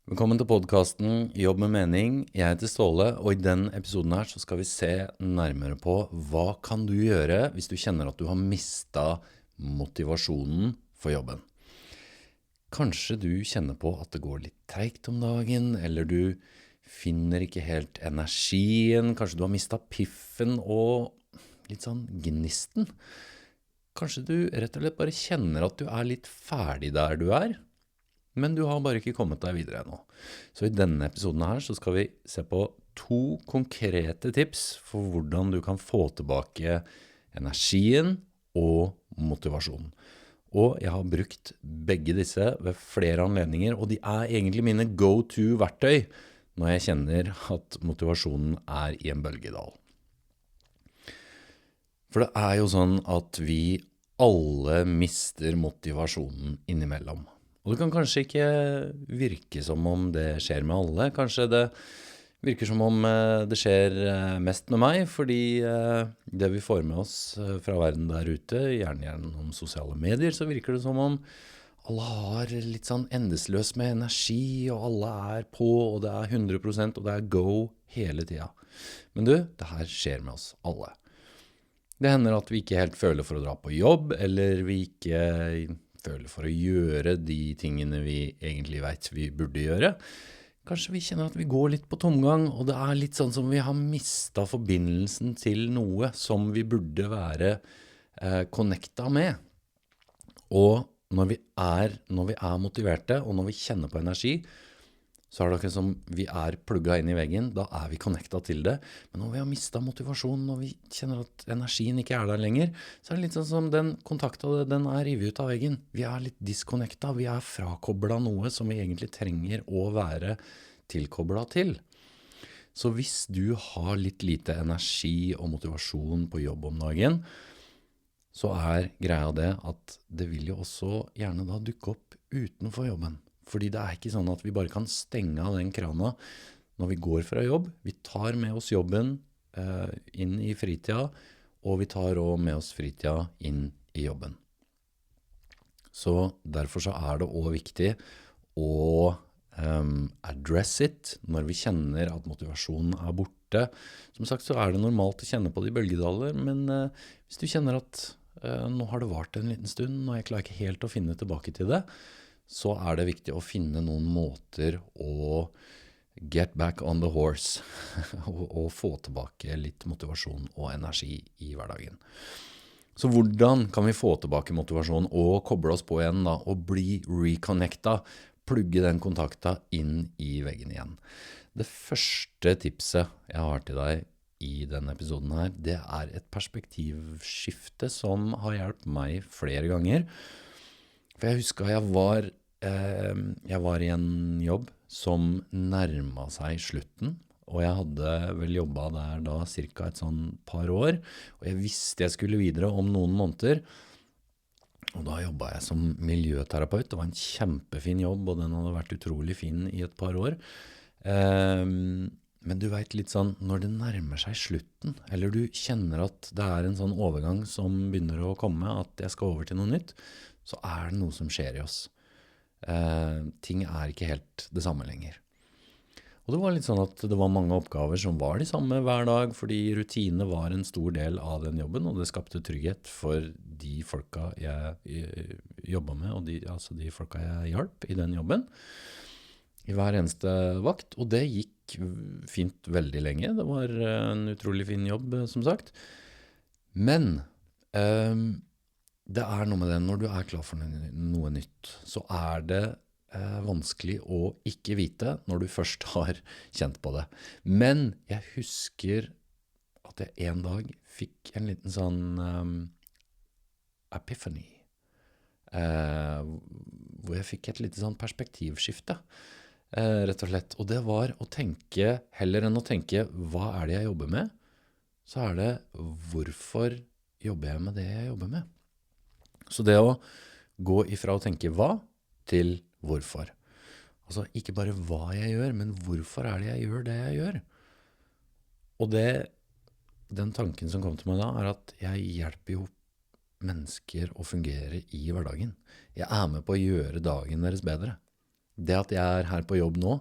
Velkommen til podcasten Jobb med mening. Jeg heter Ståle, og i den episoden her så skal vi se nærmere på hva kan du gjøre hvis du kjenner at du har mistet motivasjonen for jobben. Kanskje du kjenner på at det går litt tregt om dagen, eller du finner ikke helt energien, kanskje du har mistet piffen og litt sånn gnisten. Kanskje du rett og slett bare kjenner at du er litt ferdig der du er, men du har bare ikke kommet deg videre ennå. Så i denne episoden her så skal vi se på 2 konkrete tips for hvordan du kan få tilbake energien og motivasjonen. Og jeg har brukt begge disse ved flere anledninger, og de er egentlig mine go-to-verktøy når jeg kjenner at motivasjonen er i en bølgedal. For det er jo sånn at vi alle mister motivasjonen innimellom. Og det kan kanskje ikke virke som om det skjer med alle. Kanskje det virker som om det skjer mest med meg, fordi det vi får med oss fra verden der ute, gjerne gjennom sosiale medier, så virker det som om alle har litt sånn endeløs med energi, og alle er på, og det er 100%, og det er go hele tiden. Men du, det her skjer med oss alle. Det hender at vi ikke helt føler for å dra på jobb, eller vi ikke føler for å gjøre de tingene vi egentlig vet vi burde gjøre. Kanskje vi kjenner at vi går litt på tomgang, og det er litt sånn som vi har mistet forbindelsen til noe som vi burde være connecta med. Og når vi er motiverte, og når vi kjenner på energi, så er det akkurat som vi er plugget inn i veggen, da er vi connecta til det. Men når vi har mistet motivasjonen, når vi kjenner at energien ikke er der lenger, så er det litt sånn som den kontakta, den er rivet ut av veggen. Vi er litt disconnecta, vi er frakoblet noe som vi egentlig trenger å være tilkoblet til. Så hvis du har litt lite energi og motivasjon på jobb om dagen, så er greia det at det vil jo også gjerne da dukke opp utenfor jobben. Fordi det er ikke sånn at vi bare kan stenge av den krana når vi går fra jobb. Vi tar med oss jobben inn i fritida, og vi tar også med oss fritida inn i jobben. Så derfor så er det også viktig å address it når vi kjenner at motivasjonen er borte. Som sagt så er det normalt å kjenne på det i bølgedaler, men hvis du kjenner at nå har det vart en liten stund, og jeg klarer ikke helt å finne tilbake til det, så er det viktig å finne noen måter å get back on the horse og få tilbake litt motivasjon og energi i hverdagen. Så hvordan kan vi få tilbake motivasjon og koble oss på igjen da, og bli reconnecta, plugge den kontakta inn i veggen igjen? Det første tipset jeg har til deg i denne episoden her, det er et perspektivskifte som har hjulpet meg flere ganger. For jeg husker jeg var i en jobb som nærmet seg slutten, og jeg hadde vel jobbet der da cirka et sånn par år, og jeg visste jeg skulle videre om noen måneder, og da jobbet jeg som miljøterapeut. Det var en kjempefin jobb, og den hadde vært utrolig fin i et par år. Men du vet litt sånn, når det nærmer seg slutten, eller du kjenner at det er en sånn overgang som begynner å komme, at jeg skal over til noe nytt, så er det noe som skjer i oss. Ting er ikke helt det samme lenger. Og det var litt sånn at det var mange oppgaver som var de samme hver dag, fordi rutine var en stor del av den jobben, og det skapte trygghet for de folka jeg jobbet med, og altså de folka jeg hjalp i den jobben, i hver eneste vakt, og det gikk fint veldig lenge. Det var en utrolig fin jobb, som sagt. Men det er noe med det, når du er klar for noe nytt, så er det vanskelig å ikke vite når du først har kjent på det. Men jeg husker at jeg en dag fikk en liten sånn epiphany, hvor jeg fikk et lite sånn perspektivskifte, rett og slett. Og det var å tenke, heller enn å tenke hva er det jeg jobber med, så er det hvorfor jobber jeg med det jeg jobber med. Så det å gå ifra å tenke hva til hvorfor. Altså ikke bare hva jeg gjør, men hvorfor er det jeg gjør det jeg gjør. Og den tanken som kom til meg da, er at jeg hjelper jo mennesker å fungere i hverdagen. Jeg er med på å gjøre dagen deres bedre. Det at jeg er her på jobb nå,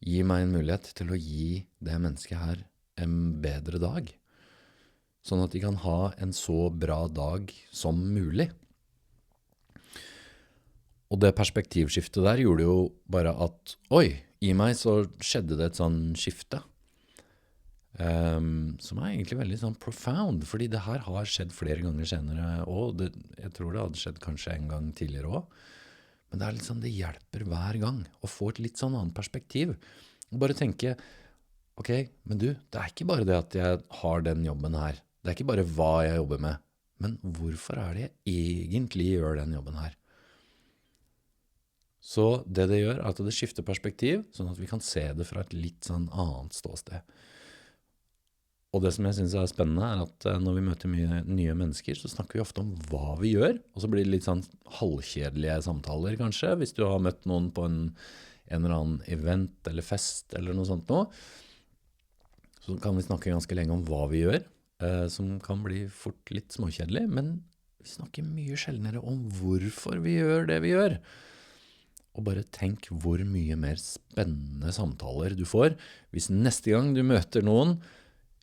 gir meg en mulighet til å gi det mennesket her en bedre dag. Sånn at de kan ha en så bra dag som mulig. Og det perspektivskiftet der gjorde jo bare at, oi, i meg så skjedde det et sånn skifte. Som er egentlig veldig sånn profound, fordi det her har skjedd flere ganger senere, og jeg tror det hadde skjedd kanskje en gang tidligere også. Men det er litt sånn, det hjelper hver gang å få et litt sånn annet perspektiv. Og bare tenke, ok, men du, det er ikke bare det at jeg har den jobben her. Det er ikke bare hva jeg jobber med, men hvorfor er det jeg egentlig gjør den jobben her? Så det gjør er at det skifter perspektiv, sånn at vi kan se det fra et litt sånn annet ståsted. Og det som jeg synes er spennende er at når vi møter mye nye mennesker, så snakker vi ofte om hva vi gjør, og så blir det litt sånn halvkjedelige samtaler kanskje, hvis du har møtt noen på en eller annen event eller fest eller noe sånt nå, så kan vi snakke ganske lenge om hva vi gjør, som kan bli fort litt småkjedelig, men vi snakker mye sjeldnere om hvorfor vi gjør det vi gjør. Og bare tenk hvor mye mer spennende samtaler du får hvis neste gang du møter noen,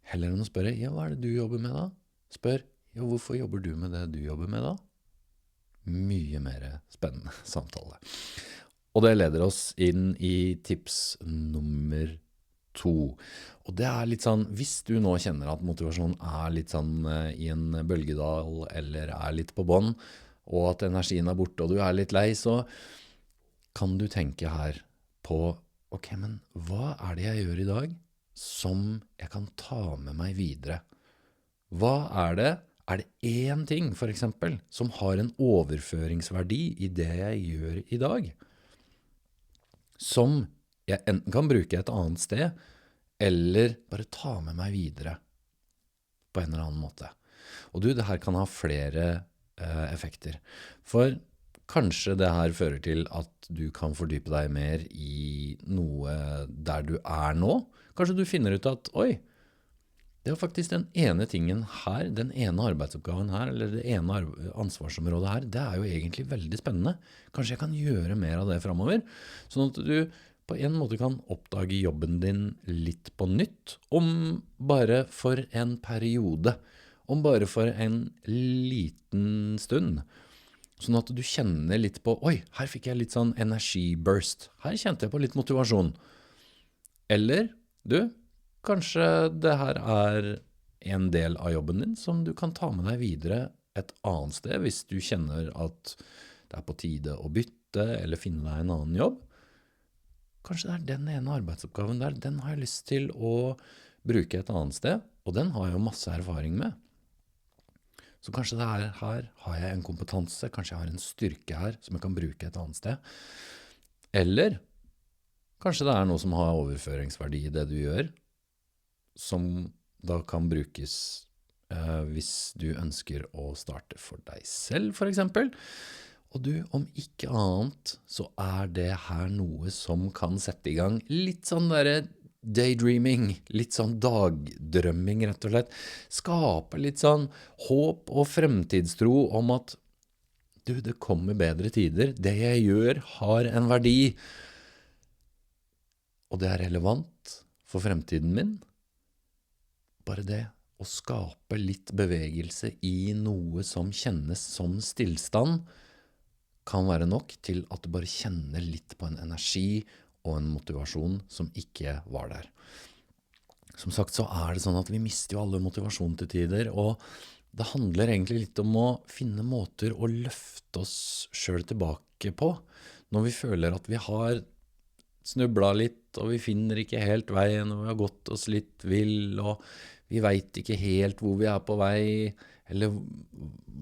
heller enn å spørre, ja, hva er det du jobber med da? Spør, ja, hvorfor jobber du med det du jobber med da? Mye mer spennende samtale. Og det leder oss inn i tips nummer 2. Og det er litt sånn, hvis du nå kjenner at motivasjon er litt sånn i en bølgedal, eller er litt på bånd, og at energien er borte, og du er litt lei, så kan du tenke her på, ok, men hva er det jeg gjør i dag som jeg kan ta med meg videre? Hva er det? Er det en ting, for eksempel, som har en overføringsverdi i det jeg gjør i dag, som jeg enten kan bruke et annet sted, eller bare ta med meg videre på en eller annen måte? Og du, det her kan ha flere effekter. For kanskje det her fører til at du kan fordype deg mer i noe der du er nå. Kanskje du finner ut at, oi, det er faktisk den ene tingen her, den ene arbeidsoppgaven her, eller det ene ansvarsområdet her, det er jo egentlig veldig spennende. Kanskje jeg kan gjøre mer av det fremover, sånn at du på en måte kan oppdage jobben din litt på nytt, om bare for en periode, om bare for en liten stund. Sånn at du kjenner litt på, oi, her fikk jeg litt sånn energiburst. Her kjente jeg på litt motivasjon. Eller, du, kanskje det her er en del av jobben din som du kan ta med deg videre et annet sted, hvis du kjenner at det er på tide å bytte eller finne deg en annen jobb. Kanskje det er den ene arbeidsoppgaven der, den har jeg lyst til å bruke et annet sted, og den har jeg jo masse erfaring med. Så kanskje det er her har jeg en kompetanse, kanskje jeg har en styrke her som jeg kan bruke et annet sted. Eller kanskje det er noe som har overføringsverdi i det du gjør, som da kan brukes hvis du ønsker å starte for deg selv, for eksempel. Og du, om ikke annet, så er det her noe som kan sette i gang litt sånn daydreaming, litt sånn dagdrømming rett og slett, skape litt sånn håp og fremtidstro om at du, det kommer bedre tider, det jeg gjør har en verdi, og det er relevant for fremtiden min. Bare det å skape litt bevegelse i noe som kjennes som stillstand, kan være nok til at du bare kjenner litt på en energi og en motivasjon som ikke var der. Som sagt så er det sånn at vi mister jo alle motivasjon til tider, og det handler egentlig litt om å finne måter å løfte oss selv tilbake på, når vi føler at vi har snublet litt, og vi finner ikke helt veien, og vi har gått oss litt vill, og vi vet ikke helt hvor vi er på vei, eller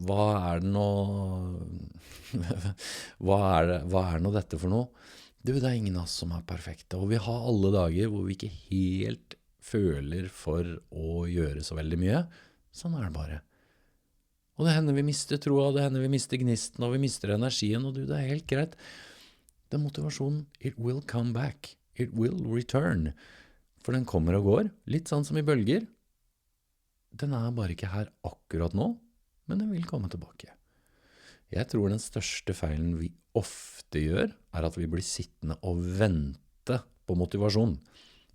hva er det nå, hva er nå dette for noe? Du, det er ingen av oss som er perfekte, og vi har alle dager hvor vi ikke helt føler for å gjøre så veldig mye. Sånn er det bare. Og det hender vi mister troa, det hender vi mister gnisten, og vi mister energien, og du, det er helt greit. Den motivasjonen, it will come back, it will return, for den kommer og går, litt sånn som i bølger. Den er bare ikke her akkurat nå, men den vil komme tilbake. Jeg tror den største feilen vi ofte gjør, at vi blir sittende og vente på motivasjon.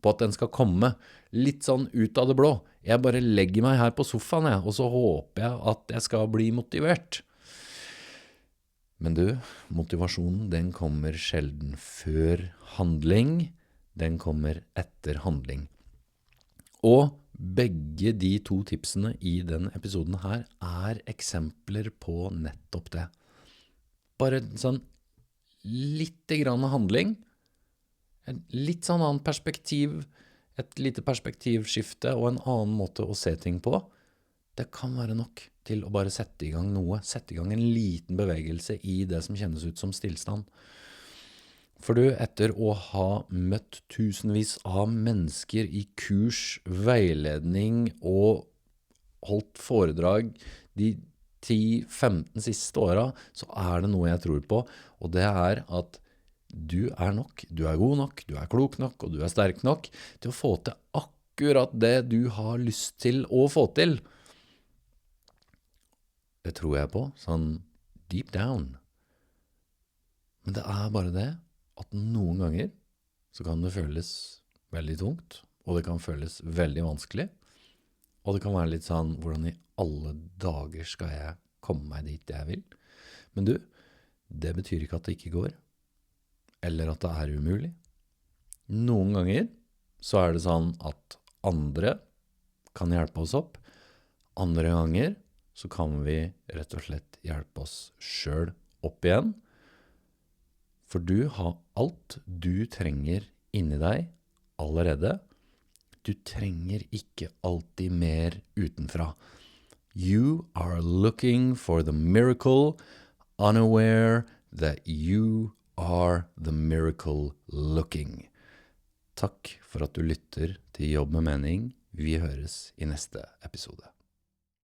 På at den skal komme litt sånn ut av det blå. Jeg bare legger meg her på sofaen, og så håper jeg at jeg skal bli motivert. Men du, motivasjonen den kommer sjelden før handling, den kommer etter handling. Og begge de to tipsene i den episoden her eksempler på nettopp det. Bare sånn litt grann handling, et litt sånn annen perspektiv, et lite perspektivskifte og en annen måte å se ting på, det kan være nok til å bare sette i gang noe, sette i gang en liten bevegelse i det som kjennes ut som stillstand. For du, etter å ha møtt tusenvis av mennesker i kurs, veiledning og holdt foredrag de 10-15 siste årene, så det noe jeg tror på, og det at du nok, du god nok, du klok nok, og du sterk nok til å få til akkurat det du har lyst til å få til. Det tror jeg på, sånn deep down. Men det bare det, at noen ganger så kan det føles veldig tungt, og det kan føles veldig vanskelig, og det kan være litt sånn, hvordan i alle dager skal jeg komme meg dit jeg vil? Men du, det betyr ikke at det ikke går, eller at det umulig. Noen ganger så det sånn at andre kan hjelpe oss opp, andre ganger så kan vi rett og slett hjelpe oss selv opp igjen, for du har alt du trenger inni deg allerede. Du trenger ikke alltid mer utenfra. You are looking for the miracle, unaware that you are the miracle looking. Takk for at du lytter til Jobb med mening. Vi høres i neste episode.